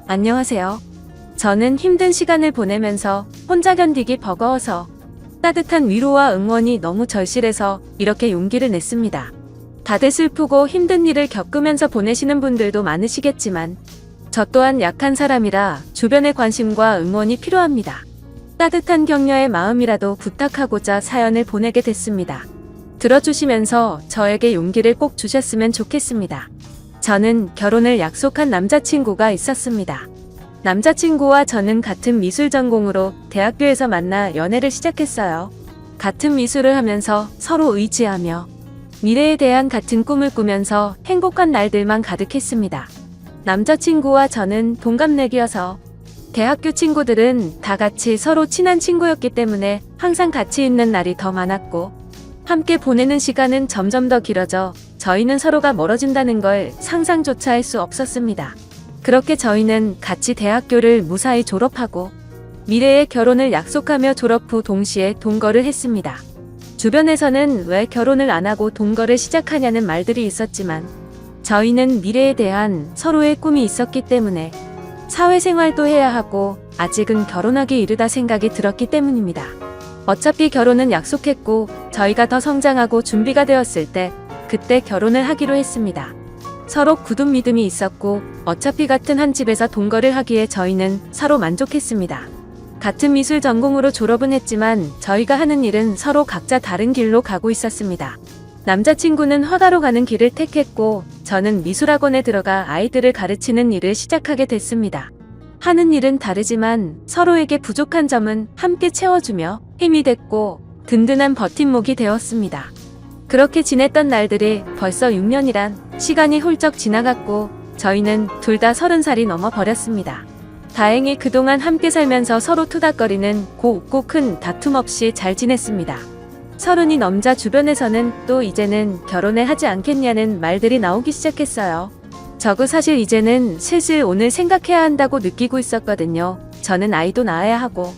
안녕하세요. 저는 힘든 시간을 보내면서 혼자 견디기 버거워서 따뜻한 위로와 응원이 너무 절실해서 이렇게 용기를 냈습니다. 다들 슬프고 힘든 일을 겪으면서 보내시는 분들도 많으시겠지만 저 또한 약한 사람이라 주변의 관심과 응원이 필요합니다. 따뜻한 격려의 마음이라도 부탁하고자 사연을 보내게 됐습니다. 들어주시면서 저에게 용기를 꼭 주셨으면 좋겠습니다. 저는 결혼을 약속한 남자친구가 있었습니다. 남자친구와 저는 같은 미술 전공으로 대학교에서 만나 연애를 시작했어요. 같은 미술을 하면서 서로 의지하며 미래에 대한 같은 꿈을 꾸면서 행복한 날들만 가득했습니다. 남자친구와 저는 동갑내기여서 대학교 친구들은 다 같이 서로 친한 친구였기 때문에 항상 같이 있는 날이 더 많았고 함께 보내는 시간은 점점 더 길어져 저희는 서로가 멀어진다는 걸 상상조차 할 수 없었습니다. 그렇게 저희는 같이 대학교를 무사히 졸업하고 미래의 결혼을 약속하며 졸업 후 동시에 동거를 했습니다. 주변에서는 왜 결혼을 안 하고 동거를 시작하냐는 말들이 있었지만 저희는 미래에 대한 서로의 꿈이 있었기 때문에 사회생활도 해야 하고 아직은 결혼하기 이르다 생각이 들었기 때문입니다. 어차피 결혼은 약속했고 저희가 더 성장하고 준비가 되었을 때 그때 결혼을 하기로 했습니다. 서로 굳은 믿음이 있었고 어차피 같은 한 집에서 동거를 하기에 저희는 서로 만족했습니다. 같은 미술 전공으로 졸업은 했지만 저희가 하는 일은 서로 각자 다른 길로 가고 있었습니다. 남자친구는 화가로 가는 길을 택했고 저는 미술학원에 들어가 아이들을 가르치는 일을 시작하게 됐습니다. 하는 일은 다르지만 서로에게 부족한 점은 함께 채워주며 힘이 됐고 든든한 버팀목이 되었습니다. 그렇게 지냈던 날들이 벌써 6년이란 시간이 훌쩍 지나갔고 저희는 둘 다 30살이 넘어버렸습니다. 다행히 그동안 함께 살면서 서로 투닥거리는 웃고 큰 다툼 없이 잘 지냈습니다. 30이 넘자 주변에서는 또 이제는 결혼을 하지 않겠냐는 말들이 나오기 시작했어요. 저도 사실 이제는 슬슬 오늘 생각해야 한다고 느끼고 있었거든요. 저는 아이도 낳아야 하고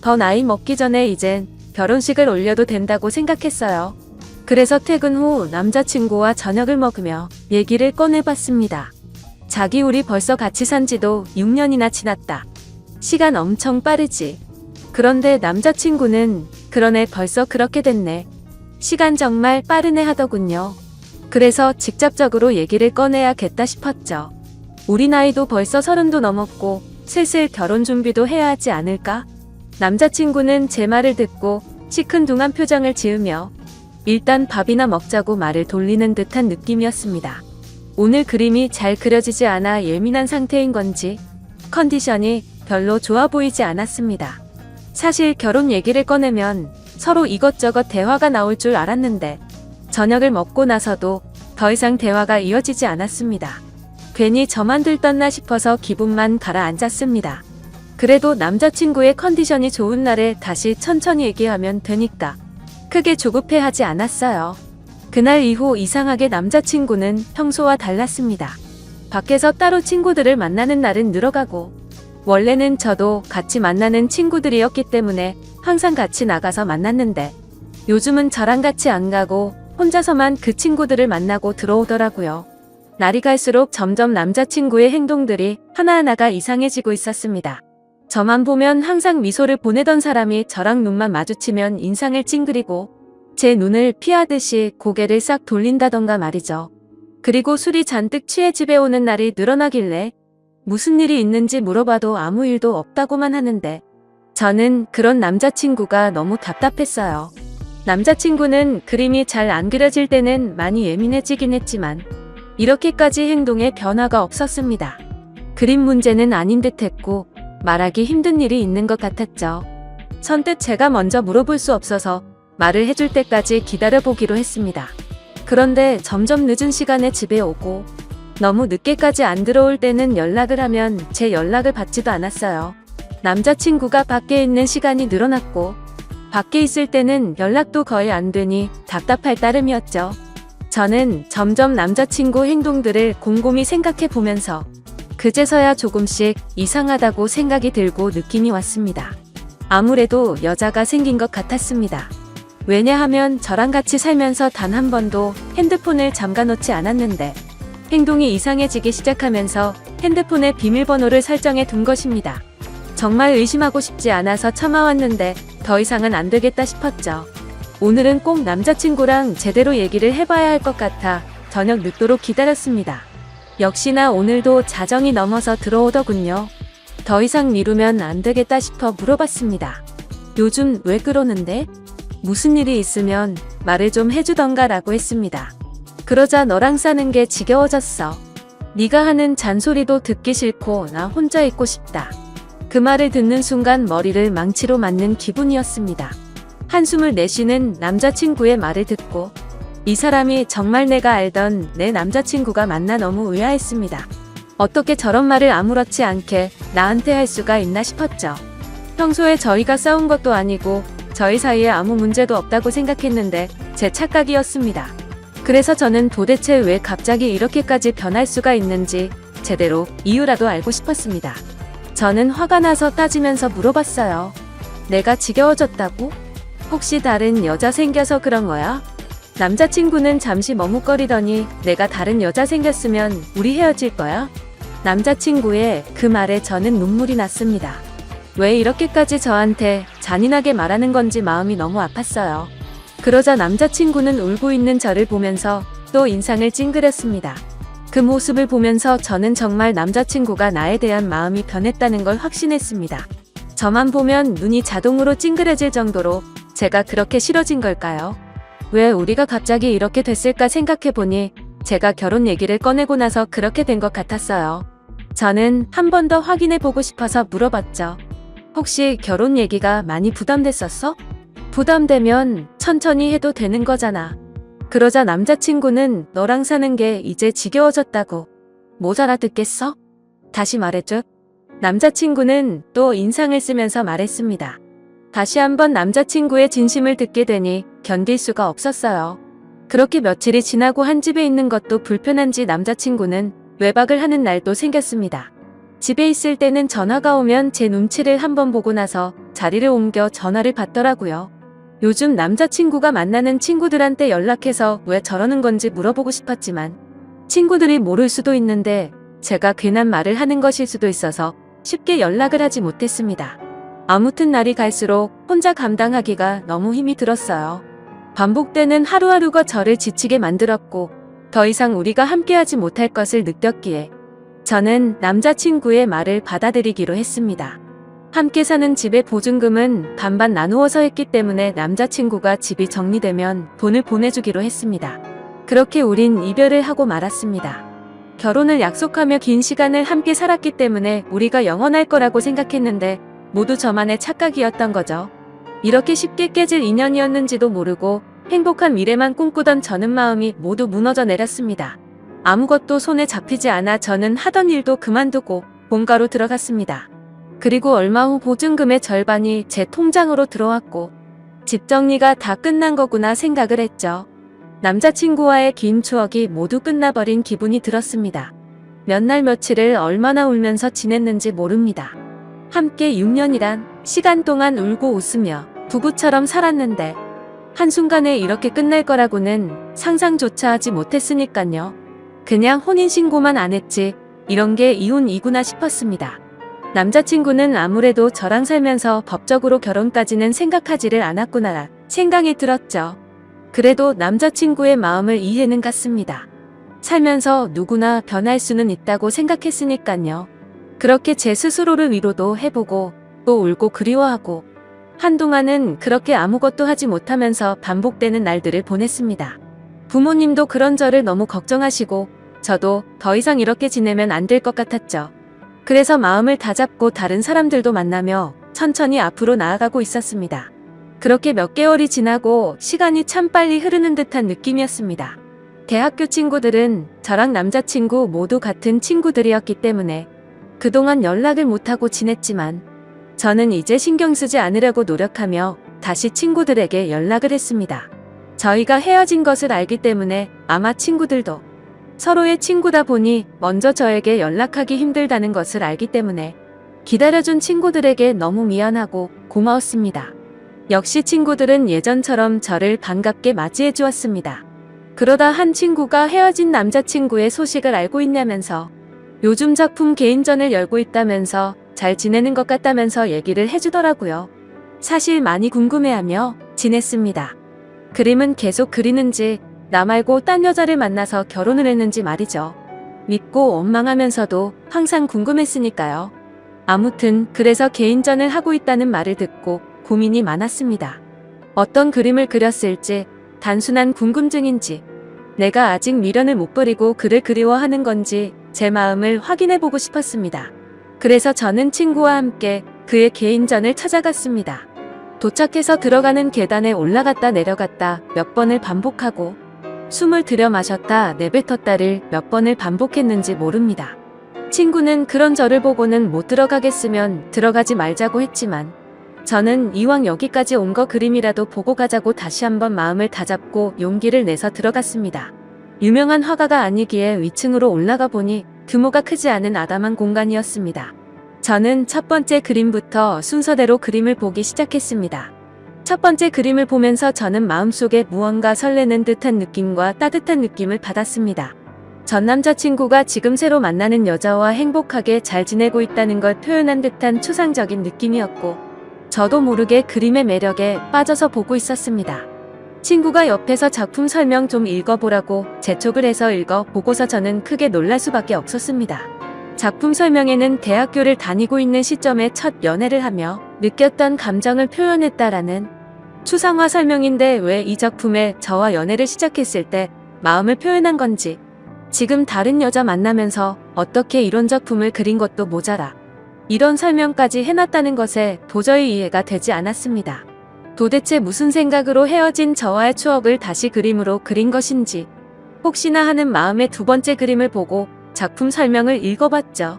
더 나이 먹기 전에 이젠 결혼식을 올려도 된다고 생각했어요. 그래서 퇴근 후 남자친구와 저녁을 먹으며 얘기를 꺼내봤습니다. 자기 우리 벌써 같이 산 지도 6년이나 지났다. 시간 엄청 빠르지. 그런데 남자친구는 그러네 벌써 그렇게 됐네. 시간 정말 빠르네 하더군요. 그래서 직접적으로 얘기를 꺼내야겠다 싶었죠. 우리 나이도 벌써 30도 넘었고 슬슬 결혼 준비도 해야 하지 않을까? 남자친구는 제 말을 듣고 시큰둥한 표정을 지으며 일단 밥이나 먹자고 말을 돌리는 듯한 느낌이었습니다. 오늘 그림이 잘 그려지지 않아 예민한 상태인 건지 컨디션이 별로 좋아 보이지 않았습니다. 사실 결혼 얘기를 꺼내면 서로 이것저것 대화가 나올 줄 알았는데 저녁을 먹고 나서도 더 이상 대화가 이어지지 않았습니다. 괜히 저만 들떴나 싶어서 기분만 가라앉았습니다. 그래도 남자친구의 컨디션이 좋은 날에 다시 천천히 얘기하면 되니까 크게 조급해하지 않았어요. 그날 이후 이상하게 남자친구는 평소와 달랐습니다. 밖에서 따로 친구들을 만나는 날은 늘어가고 원래는 저도 같이 만나는 친구들이었기 때문에 항상 같이 나가서 만났는데 요즘은 저랑 같이 안 가고 혼자서만 그 친구들을 만나고 들어오더라고요. 날이 갈수록 점점 남자친구의 행동들이 하나하나가 이상해지고 있었습니다. 저만 보면 항상 미소를 보내던 사람이 저랑 눈만 마주치면 인상을 찡그리고 제 눈을 피하듯이 고개를 싹 돌린다던가 말이죠. 그리고 술이 잔뜩 취해 집에 오는 날이 늘어나길래 무슨 일이 있는지 물어봐도 아무 일도 없다고만 하는데 저는 그런 남자친구가 너무 답답했어요. 남자친구는 그림이 잘 안 그려질 때는 많이 예민해지긴 했지만 이렇게까지 행동에 변화가 없었습니다. 그림 문제는 아닌 듯 했고 말하기 힘든 일이 있는 것 같았죠. 선뜻 제가 먼저 물어볼 수 없어서 말을 해줄 때까지 기다려보기로 했습니다. 그런데 점점 늦은 시간에 집에 오고 너무 늦게까지 안 들어올 때는 연락을 하면 제 연락을 받지도 않았어요. 남자친구가 밖에 있는 시간이 늘어났고 밖에 있을 때는 연락도 거의 안 되니 답답할 따름이었죠. 저는 점점 남자친구 행동들을 곰곰이 생각해 보면서 그제서야 조금씩 이상하다고 생각이 들고 느낌이 왔습니다. 아무래도 여자가 생긴 것 같았습니다. 왜냐하면 저랑 같이 살면서 단 한 번도 핸드폰을 잠가놓지 않았는데 행동이 이상해지기 시작하면서 핸드폰에 비밀번호를 설정해 둔 것입니다. 정말 의심하고 싶지 않아서 참아왔는데 더 이상은 안 되겠다 싶었죠. 오늘은 꼭 남자친구랑 제대로 얘기를 해봐야 할 것 같아 저녁 늦도록 기다렸습니다. 역시나 오늘도 자정이 넘어서 들어오더군요. 더 이상 미루면 안 되겠다 싶어 물어봤습니다. 요즘 왜 그러는데? 무슨 일이 있으면 말을 좀 해주던가 라고 했습니다. 그러자 너랑 사는 게 지겨워졌어. 네가 하는 잔소리도 듣기 싫고 나 혼자 있고 싶다. 그 말을 듣는 순간 머리를 망치로 맞는 기분이었습니다. 한숨을 내쉬는 남자친구의 말을 듣고 이 사람이 정말 내가 알던 내 남자친구가 맞나 너무 의아했습니다. 어떻게 저런 말을 아무렇지 않게 나한테 할 수가 있나 싶었죠. 평소에 저희가 싸운 것도 아니고 저희 사이에 아무 문제도 없다고 생각했는데 제 착각이었습니다. 그래서 저는 도대체 왜 갑자기 이렇게까지 변할 수가 있는지 제대로 이유라도 알고 싶었습니다. 저는 화가 나서 따지면서 물어봤어요. 내가 지겨워졌다고? 혹시 다른 여자 생겨서 그런 거야? 남자친구는 잠시 머뭇거리더니 내가 다른 여자 생겼으면 우리 헤어질 거야? 남자친구의 그 말에 저는 눈물이 났습니다. 왜 이렇게까지 저한테 잔인하게 말하는 건지 마음이 너무 아팠어요. 그러자 남자친구는 울고 있는 저를 보면서 또 인상을 찡그렸습니다. 그 모습을 보면서 저는 정말 남자친구가 나에 대한 마음이 변했다는 걸 확신했습니다. 저만 보면 눈이 자동으로 찡그려질 정도로 제가 그렇게 싫어진 걸까요? 왜 우리가 갑자기 이렇게 됐을까 생각해보니 제가 결혼 얘기를 꺼내고 나서 그렇게 된 것 같았어요. 저는 한 번 더 확인해보고 싶어서 물어봤죠. 혹시 결혼 얘기가 많이 부담됐었어? 부담되면 천천히 해도 되는 거잖아. 그러자 남자친구는 너랑 사는 게 이제 지겨워졌다고. 못 알아듣겠어? 다시 말해줘. 남자친구는 또 인상을 쓰면서 말했습니다. 다시 한번 남자친구의 진심을 듣게 되니 견딜 수가 없었어요. 그렇게 며칠이 지나고 한 집에 있는 것도 불편한지 남자친구는 외박을 하는 날도 생겼습니다. 집에 있을 때는 전화가 오면 제 눈치를 한번 보고 나서 자리를 옮겨 전화를 받더라고요. 요즘 남자친구가 만나는 친구들한테 연락해서 왜 저러는 건지 물어보고 싶었지만 친구들이 모를 수도 있는데 제가 괜한 말을 하는 것일 수도 있어서 쉽게 연락을 하지 못했습니다. 아무튼 날이 갈수록 혼자 감당하기가 너무 힘이 들었어요. 반복되는 하루하루가 저를 지치게 만들었고 더 이상 우리가 함께하지 못할 것을 느꼈기에 저는 남자친구의 말을 받아들이기로 했습니다. 함께 사는 집의 보증금은 반반 나누어서 했기 때문에 남자친구가 집이 정리되면 돈을 보내주기로 했습니다. 그렇게 우린 이별을 하고 말았습니다. 결혼을 약속하며 긴 시간을 함께 살았기 때문에 우리가 영원할 거라고 생각했는데 모두 저만의 착각이었던 거죠. 이렇게 쉽게 깨질 인연이었는지도 모르고 행복한 미래만 꿈꾸던 저는 마음이 모두 무너져 내렸습니다. 아무것도 손에 잡히지 않아 저는 하던 일도 그만두고 본가로 들어갔습니다. 그리고 얼마 후 보증금의 절반이 제 통장으로 들어왔고 집 정리가 다 끝난 거구나 생각을 했죠. 남자친구와의 긴 추억이 모두 끝나버린 기분이 들었습니다. 몇 날 며칠을 얼마나 울면서 지냈는지 모릅니다. 함께 6년이란 시간 동안 울고 웃으며 부부처럼 살았는데 한순간에 이렇게 끝날 거라고는 상상조차 하지 못했으니깐요. 그냥 혼인신고만 안 했지 이런 게 이혼이구나 싶었습니다. 남자친구는 아무래도 저랑 살면서 법적으로 결혼까지는 생각하지를 않았구나 생각이 들었죠. 그래도 남자친구의 마음을 이해는 갔습니다. 살면서 누구나 변할 수는 있다고 생각했으니깐요. 그렇게 제 스스로를 위로도 해보고 또 울고 그리워하고 한동안은 그렇게 아무것도 하지 못하면서 반복되는 날들을 보냈습니다. 부모님도 그런 저를 너무 걱정하시고 저도 더 이상 이렇게 지내면 안 될 것 같았죠. 그래서 마음을 다잡고 다른 사람들도 만나며 천천히 앞으로 나아가고 있었습니다. 그렇게 몇 개월이 지나고 시간이 참 빨리 흐르는 듯한 느낌이었습니다. 대학교 친구들은 저랑 남자친구 모두 같은 친구들이었기 때문에 그동안 연락을 못하고 지냈지만 저는 이제 신경 쓰지 않으려고 노력하며 다시 친구들에게 연락을 했습니다. 저희가 헤어진 것을 알기 때문에 아마 친구들도 서로의 친구다 보니 먼저 저에게 연락하기 힘들다는 것을 알기 때문에 기다려준 친구들에게 너무 미안하고 고마웠습니다. 역시 친구들은 예전처럼 저를 반갑게 맞이해 주었습니다. 그러다 한 친구가 헤어진 남자친구의 소식을 알고 있냐면서 요즘 작품 개인전을 열고 있다면서 잘 지내는 것 같다면서 얘기를 해주더라고요. 사실 많이 궁금해하며 지냈습니다. 그림은 계속 그리는지 나 말고 딴 여자를 만나서 결혼을 했는지 말이죠. 믿고 원망하면서도 항상 궁금했으니까요. 아무튼 그래서 개인전을 하고 있다는 말을 듣고 고민이 많았습니다. 어떤 그림을 그렸을지, 단순한 궁금증인지, 내가 아직 미련을 못 버리고 그를 그리워하는 건지 제 마음을 확인해보고 싶었습니다. 그래서 저는 친구와 함께 그의 개인전을 찾아갔습니다. 도착해서 들어가는 계단에 올라갔다 내려갔다 몇 번을 반복하고 숨을 들여 마셨다 내뱉었다를 몇 번을 반복했는지 모릅니다. 친구는 그런 저를 보고는 못 들어가겠으면 들어가지 말자고 했지만 저는 이왕 여기까지 온 거 그림이라도 보고 가자고 다시 한번 마음을 다잡고 용기를 내서 들어갔습니다. 유명한 화가가 아니기에 위층으로 올라가 보니 규모가 크지 않은 아담한 공간이었습니다. 저는 첫 번째 그림부터 순서대로 그림을 보기 시작했습니다. 첫 번째 그림을 보면서 저는 마음속에 무언가 설레는 듯한 느낌과 따뜻한 느낌을 받았습니다. 전 남자친구가 지금 새로 만나는 여자와 행복하게 잘 지내고 있다는 걸 표현한 듯한 추상적인 느낌이었고 저도 모르게 그림의 매력에 빠져서 보고 있었습니다. 친구가 옆에서 작품 설명 좀 읽어보라고 재촉을 해서 읽어보고서 저는 크게 놀랄 수밖에 없었습니다. 작품 설명에는 대학교를 다니고 있는 시점에 첫 연애를 하며 느꼈던 감정을 표현했다라는 추상화 설명인데 왜 이 작품에 저와 연애를 시작했을 때 마음을 표현한 건지, 지금 다른 여자 만나면서 어떻게 이런 작품을 그린 것도 모자라 이런 설명까지 해놨다는 것에 도저히 이해가 되지 않았습니다. 도대체 무슨 생각으로 헤어진 저와의 추억을 다시 그림으로 그린 것인지 혹시나 하는 마음에 두 번째 그림을 보고 작품 설명을 읽어봤죠.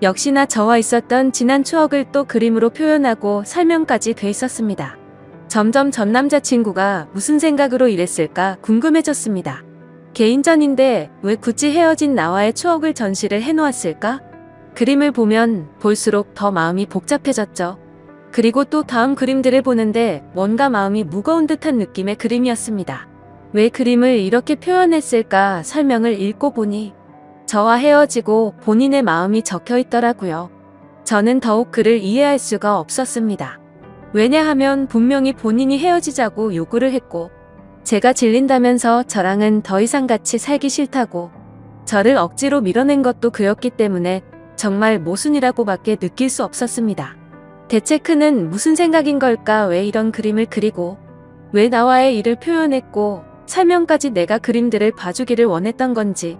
역시나 저와 있었던 지난 추억을 또 그림으로 표현하고 설명까지 돼 있었습니다. 점점 전 남자친구가 무슨 생각으로 이랬을까 궁금해졌습니다. 개인전인데 왜 굳이 헤어진 나와의 추억을 전시를 해놓았을까? 그림을 보면 볼수록 더 마음이 복잡해졌죠. 그리고 또 다음 그림들을 보는데 뭔가 마음이 무거운 듯한 느낌의 그림이었습니다. 왜 그림을 이렇게 표현했을까 설명을 읽고 보니 저와 헤어지고 본인의 마음이 적혀 있더라고요. 저는 더욱 그를 이해할 수가 없었습니다. 왜냐하면 분명히 본인이 헤어지자고 요구를 했고 제가 질린다면서 저랑은 더 이상 같이 살기 싫다고 저를 억지로 밀어낸 것도 그였기 때문에 정말 모순이라고밖에 느낄 수 없었습니다. 대체 그는 무슨 생각인 걸까? 왜 이런 그림을 그리고 왜 나와의 일을 표현했고 설명까지 내가 그림들을 봐주기를 원했던 건지,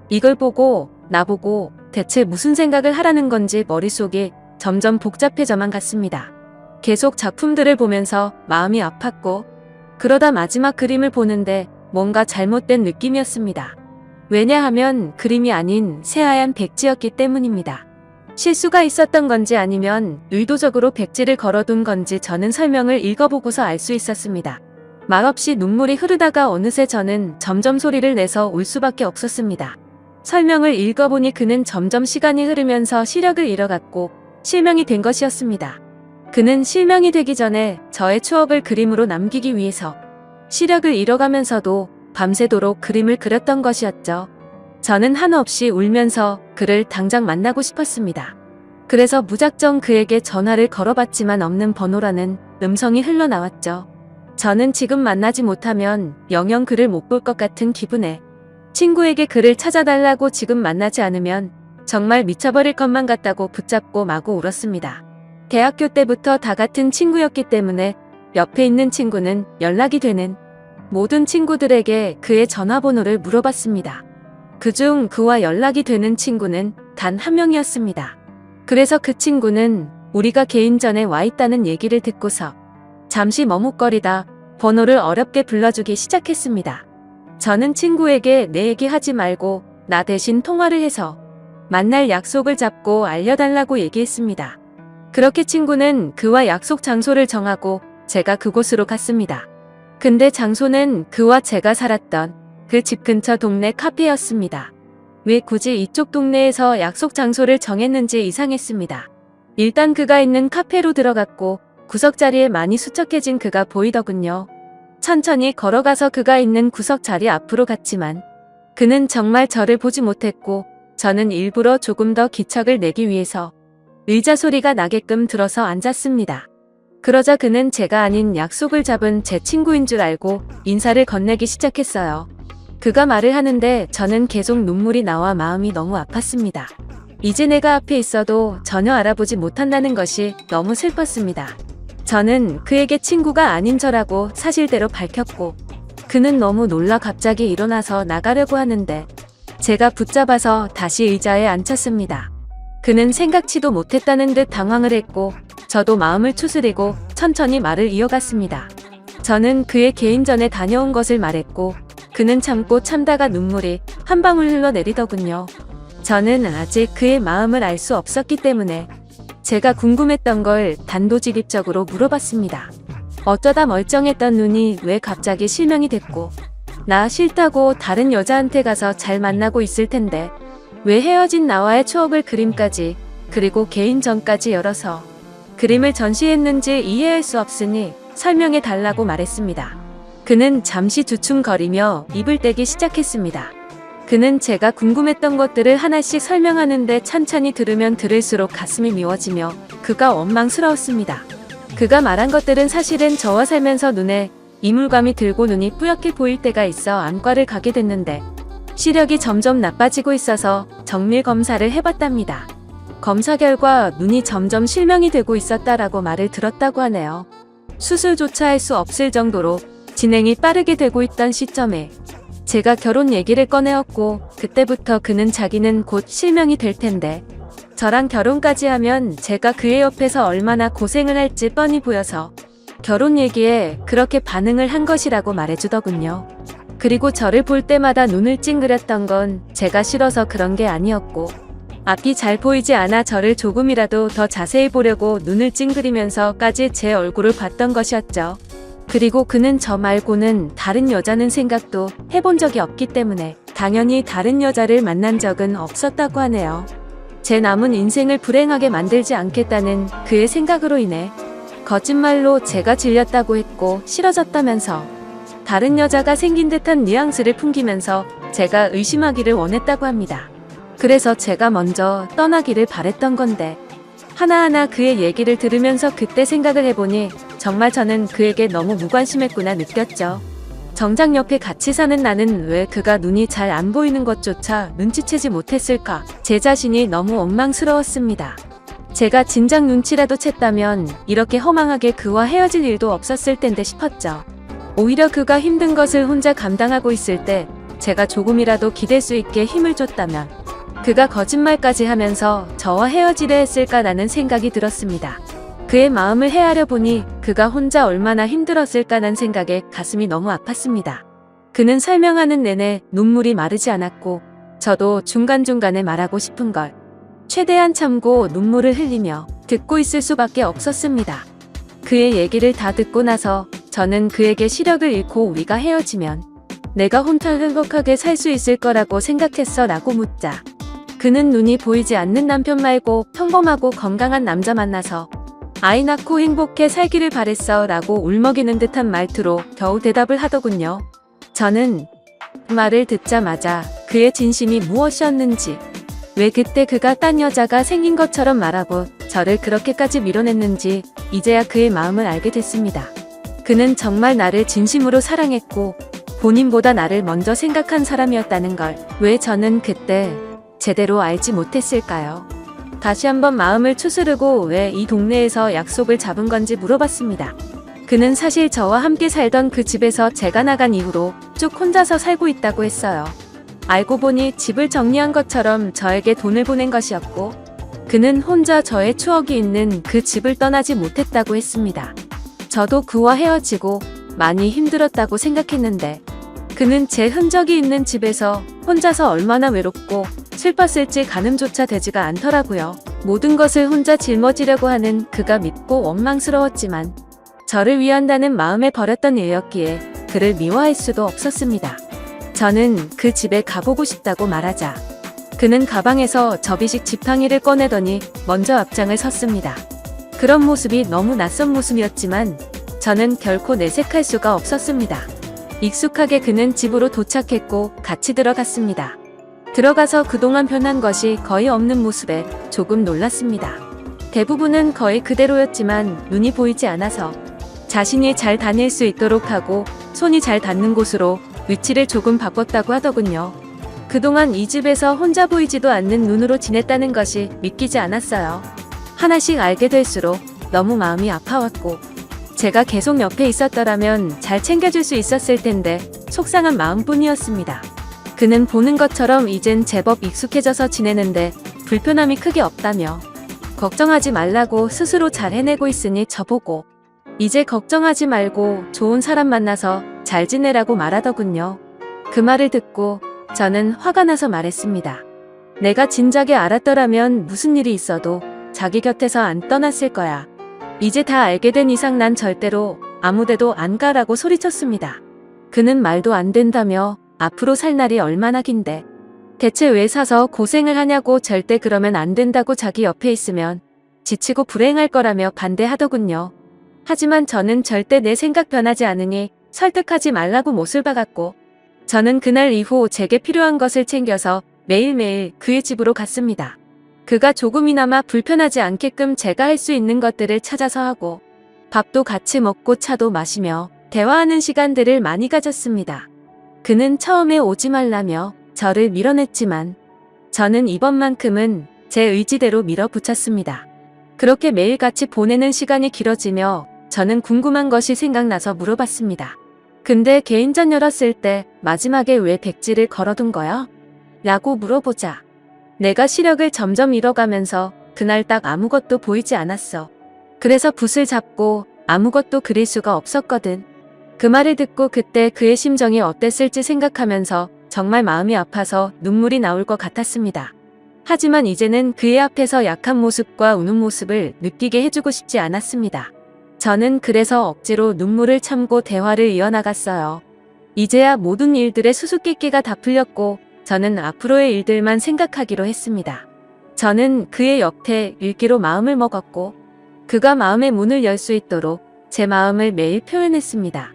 이걸 보고 나보고 대체 무슨 생각을 하라는 건지 머릿속이 점점 복잡해져만 갔습니다. 계속 작품들을 보면서 마음이 아팠고 그러다 마지막 그림을 보는데 뭔가 잘못된 느낌이었습니다. 왜냐하면 그림이 아닌 새하얀 백지였기 때문입니다. 실수가 있었던 건지 아니면 의도적으로 백지를 걸어둔 건지 저는 설명을 읽어보고서 알 수 있었습니다. 말없이 눈물이 흐르다가 어느새 저는 점점 소리를 내서 울 수밖에 없었습니다. 설명을 읽어보니 그는 점점 시간이 흐르면서 시력을 잃어갔고 실명이 된 것이었습니다. 그는 실명이 되기 전에 저의 추억을 그림으로 남기기 위해서 시력을 잃어가면서도 밤새도록 그림을 그렸던 것이었죠. 저는 한없이 울면서 그를 당장 만나고 싶었습니다. 그래서 무작정 그에게 전화를 걸어봤지만 없는 번호라는 음성이 흘러나왔죠. 저는 지금 만나지 못하면 영영 그를 못 볼 것 같은 기분에 친구에게 그를 찾아달라고 지금 만나지 않으면 정말 미쳐버릴 것만 같다고 붙잡고 마구 울었습니다. 대학교 때부터 다 같은 친구였기 때문에 옆에 있는 친구는 연락이 되는 모든 친구들에게 그의 전화번호를 물어봤습니다. 그중 그와 연락이 되는 친구는 단 한 명이었습니다. 그래서 그 친구는 우리가 개인전에 와 있다는 얘기를 듣고서 잠시 머뭇거리다 번호를 어렵게 불러주기 시작했습니다. 저는 친구에게 내 얘기 하지 말고 나 대신 통화를 해서 만날 약속을 잡고 알려달라고 얘기했습니다. 그렇게 친구는 그와 약속 장소를 정하고 제가 그곳으로 갔습니다. 근데 장소는 그와 제가 살았던 그 집 근처 동네 카페였습니다. 왜 굳이 이쪽 동네에서 약속 장소를 정했는지 이상했습니다. 일단 그가 있는 카페로 들어갔고 구석자리에 많이 수척해진 그가 보이더군요. 천천히 걸어가서 그가 있는 구석 자리 앞으로 갔지만 그는 정말 저를 보지 못했고 저는 일부러 조금 더 기척을 내기 위해서 의자 소리가 나게끔 들어서 앉았습니다. 그러자 그는 제가 아닌 약속을 잡은 제 친구인 줄 알고 인사를 건네기 시작했어요. 그가 말을 하는데 저는 계속 눈물이 나와 마음이 너무 아팠습니다. 이제 내가 앞에 있어도 전혀 알아보지 못한다는 것이 너무 슬펐습니다. 저는 그에게 친구가 아닌 저라고 사실대로 밝혔고 그는 너무 놀라 갑자기 일어나서 나가려고 하는데 제가 붙잡아서 다시 의자에 앉혔습니다. 그는 생각지도 못했다는 듯 당황을 했고 저도 마음을 추스리고 천천히 말을 이어갔습니다. 저는 그의 개인전에 다녀온 것을 말했고 그는 참고 참다가 눈물이 한 방울 흘러내리더군요. 저는 아직 그의 마음을 알 수 없었기 때문에 제가 궁금했던 걸 단도직입적으로 물어봤습니다. 어쩌다 멀쩡했던 눈이 왜 갑자기 실명이 됐고 나 싫다고 다른 여자한테 가서 잘 만나고 있을 텐데 왜 헤어진 나와의 추억을 그림까지 그리고 개인전까지 열어서 그림을 전시했는지 이해할 수 없으니 설명해 달라고 말했습니다. 그는 잠시 주춤거리며 입을 떼기 시작했습니다. 그는 제가 궁금했던 것들을 하나씩 설명하는데 천천히 들으면 들을수록 가슴이 미워지며 그가 원망스러웠습니다. 그가 말한 것들은 사실은 저와 살면서 눈에 이물감이 들고 눈이 뿌옇게 보일 때가 있어 안과를 가게 됐는데 시력이 점점 나빠지고 있어서 정밀 검사를 해봤답니다. 검사 결과 눈이 점점 실명이 되고 있었다라고 말을 들었다고 하네요. 수술조차 할 수 없을 정도로 진행이 빠르게 되고 있던 시점에 제가 결혼 얘기를 꺼내었고 그때부터 그는 자기는 곧 실명이 될 텐데 저랑 결혼까지 하면 제가 그의 옆에서 얼마나 고생을 할지 뻔히 보여서 결혼 얘기에 그렇게 반응을 한 것이라고 말해주더군요. 그리고 저를 볼 때마다 눈을 찡그렸던 건 제가 싫어서 그런 게 아니었고 앞이 잘 보이지 않아 저를 조금이라도 더 자세히 보려고 눈을 찡그리면서까지 제 얼굴을 봤던 것이었죠. 그리고 그는 저 말고는 다른 여자는 생각도 해본 적이 없기 때문에 당연히 다른 여자를 만난 적은 없었다고 하네요. 제 남은 인생을 불행하게 만들지 않겠다는 그의 생각으로 인해 거짓말로 제가 질렸다고 했고 싫어졌다면서 다른 여자가 생긴 듯한 뉘앙스를 풍기면서 제가 의심하기를 원했다고 합니다. 그래서 제가 먼저 떠나기를 바랬던 건데 하나하나 그의 얘기를 들으면서 그때 생각을 해보니 정말 저는 그에게 너무 무관심했구나 느꼈죠. 정작 옆에 같이 사는 나는 왜 그가 눈이 잘 안 보이는 것조차 눈치채지 못했을까? 제 자신이 너무 원망스러웠습니다. 제가 진작 눈치라도 챘다면 이렇게 허망하게 그와 헤어질 일도 없었을 텐데 싶었죠. 오히려 그가 힘든 것을 혼자 감당하고 있을 때 제가 조금이라도 기댈 수 있게 힘을 줬다면 그가 거짓말까지 하면서 저와 헤어지려 했을까라는 생각이 들었습니다. 그의 마음을 헤아려 보니 그가 혼자 얼마나 힘들었을까라는 생각에 가슴이 너무 아팠습니다. 그는 설명하는 내내 눈물이 마르지 않았고 저도 중간중간에 말하고 싶은 걸 최대한 참고 눈물을 흘리며 듣고 있을 수밖에 없었습니다. 그의 얘기를 다 듣고 나서 저는 그에게 시력을 잃고 우리가 헤어지면 내가 혼자 행복하게 살 수 있을 거라고 생각했어 라고 묻자 그는 눈이 보이지 않는 남편 말고 평범하고 건강한 남자 만나서 아이 낳고 행복해 살기를 바랬어 라고 울먹이는 듯한 말투로 겨우 대답을 하더군요. 저는 그 말을 듣자마자 그의 진심이 무엇이었는지 왜 그때 그가 딴 여자가 생긴 것처럼 말하고 저를 그렇게까지 밀어냈는지 이제야 그의 마음을 알게 됐습니다. 그는 정말 나를 진심으로 사랑했고 본인보다 나를 먼저 생각한 사람이었다는 걸 왜 저는 그때 제대로 알지 못했을까요? 다시 한번 마음을 추스르고 왜 이 동네에서 약속을 잡은 건지 물어봤습니다. 그는 사실 저와 함께 살던 그 집에서 제가 나간 이후로 쭉 혼자서 살고 있다고 했어요. 알고 보니 집을 정리한 것처럼 저에게 돈을 보낸 것이었고 그는 혼자 저의 추억이 있는 그 집을 떠나지 못했다고 했습니다. 저도 그와 헤어지고 많이 힘들었다고 생각했는데 그는 제 흔적이 있는 집에서 혼자서 얼마나 외롭고 슬펐을지 가늠조차 되지가 않더라고요. 모든 것을 혼자 짊어지려고 하는 그가 믿고 원망스러웠지만 저를 위한다는 마음에 버렸던 일이었기에 그를 미워할 수도 없었습니다. 저는 그 집에 가보고 싶다고 말하자 그는 가방에서 접이식 지팡이를 꺼내더니 먼저 앞장을 섰습니다. 그런 모습이 너무 낯선 모습이었지만 저는 결코 내색할 수가 없었습니다. 익숙하게 그는 집으로 도착했고 같이 들어갔습니다. 들어가서 그동안 변한 것이 거의 없는 모습에 조금 놀랐습니다. 대부분은 거의 그대로였지만 눈이 보이지 않아서 자신이 잘 다닐 수 있도록 하고 손이 잘 닿는 곳으로 위치를 조금 바꿨다고 하더군요. 그동안 이 집에서 혼자 보이지도 않는 눈으로 지냈다는 것이 믿기지 않았어요. 하나씩 알게 될수록 너무 마음이 아파왔고 제가 계속 옆에 있었더라면 잘 챙겨줄 수 있었을 텐데 속상한 마음뿐이었습니다. 그는 보는 것처럼 이젠 제법 익숙해져서 지내는데 불편함이 크게 없다며 걱정하지 말라고 스스로 잘 해내고 있으니 저보고 이제 걱정하지 말고 좋은 사람 만나서 잘 지내라고 말하더군요. 그 말을 듣고 저는 화가 나서 말했습니다. 내가 진작에 알았더라면 무슨 일이 있어도 자기 곁에서 안 떠났을 거야. 이제 다 알게 된 이상 난 절대로 아무데도 안 가라고 소리쳤습니다. 그는 말도 안 된다며 앞으로 살 날이 얼마나 긴데 대체 왜 사서 고생을 하냐고 절대 그러면 안 된다고 자기 옆에 있으면 지치고 불행할 거라며 반대하더군요. 하지만 저는 절대 내 생각 변하지 않으니 설득하지 말라고 못을 박았고 저는 그날 이후 제게 필요한 것을 챙겨서 매일매일 그의 집으로 갔습니다. 그가 조금이나마 불편하지 않게끔 제가 할 수 있는 것들을 찾아서 하고 밥도 같이 먹고 차도 마시며 대화하는 시간들을 많이 가졌습니다. 그는 처음에 오지 말라며 저를 밀어냈지만 저는 이번만큼은 제 의지대로 밀어붙였습니다. 그렇게 매일 같이 보내는 시간이 길어지며 저는 궁금한 것이 생각나서 물어봤습니다. 근데 개인전 열었을 때 마지막에 왜 백지를 걸어둔 거야? 라고 물어보자 내가 시력을 점점 잃어가면서 그날 딱 아무것도 보이지 않았어. 그래서 붓을 잡고 아무것도 그릴 수가 없었거든. 그 말을 듣고 그때 그의 심정이 어땠을지 생각하면서 정말 마음이 아파서 눈물이 나올 것 같았습니다. 하지만 이제는 그의 앞에서 약한 모습과 우는 모습을 느끼게 해주고 싶지 않았습니다. 저는 그래서 억지로 눈물을 참고 대화를 이어나갔어요. 이제야 모든 일들의 수수께끼가 다 풀렸고 저는 앞으로의 일들만 생각하기로 했습니다. 저는 그의 옆에 읽기로 마음을 먹었고 그가 마음의 문을 열 수 있도록 제 마음을 매일 표현했습니다.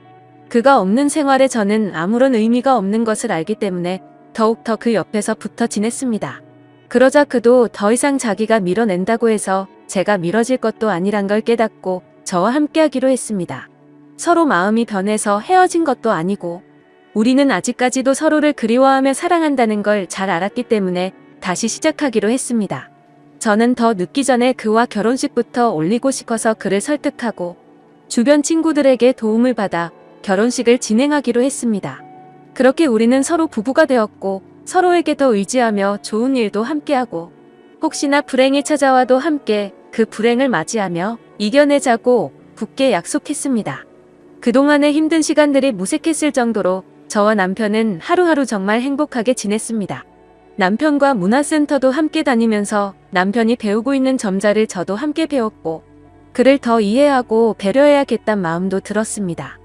그가 없는 생활에 저는 아무런 의미가 없는 것을 알기 때문에 더욱더 그 옆에서 붙어 지냈습니다. 그러자 그도 더 이상 자기가 밀어낸다고 해서 제가 밀어질 것도 아니란 걸 깨닫고 저와 함께하기로 했습니다. 서로 마음이 변해서 헤어진 것도 아니고 우리는 아직까지도 서로를 그리워하며 사랑한다는 걸 잘 알았기 때문에 다시 시작하기로 했습니다. 저는 더 늦기 전에 그와 결혼식부터 올리고 싶어서 그를 설득하고 주변 친구들에게 도움을 받아 결혼식을 진행하기로 했습니다. 그렇게 우리는 서로 부부가 되었고 서로에게 더 의지하며 좋은 일도 함께하고 혹시나 불행이 찾아와도 함께 그 불행을 맞이하며 이겨내자고 굳게 약속했습니다. 그동안의 힘든 시간들이 무색했을 정도로 저와 남편은 하루하루 정말 행복하게 지냈습니다. 남편과 문화센터도 함께 다니면서 남편이 배우고 있는 점자를 저도 함께 배웠고 그를 더 이해하고 배려해야겠다는 마음도 들었습니다.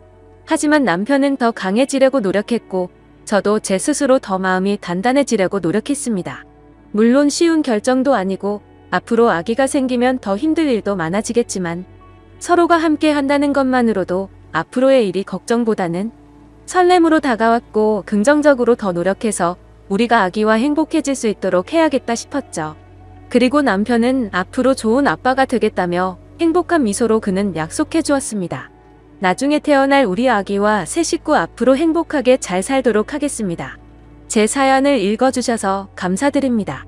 하지만 남편은 더 강해지려고 노력했고 저도 제 스스로 더 마음이 단단해지려고 노력했습니다. 물론 쉬운 결정도 아니고 앞으로 아기가 생기면 더 힘들 일도 많아지겠지만 서로가 함께 한다는 것만으로도 앞으로의 일이 걱정보다는 설렘으로 다가왔고 긍정적으로 더 노력해서 우리가 아기와 행복해질 수 있도록 해야겠다 싶었죠. 그리고 남편은 앞으로 좋은 아빠가 되겠다며 행복한 미소로 그는 약속해 주었습니다. 나중에 태어날 우리 아기와 새 식구 앞으로 행복하게 잘 살도록 하겠습니다. 제 사연을 읽어주셔서 감사드립니다.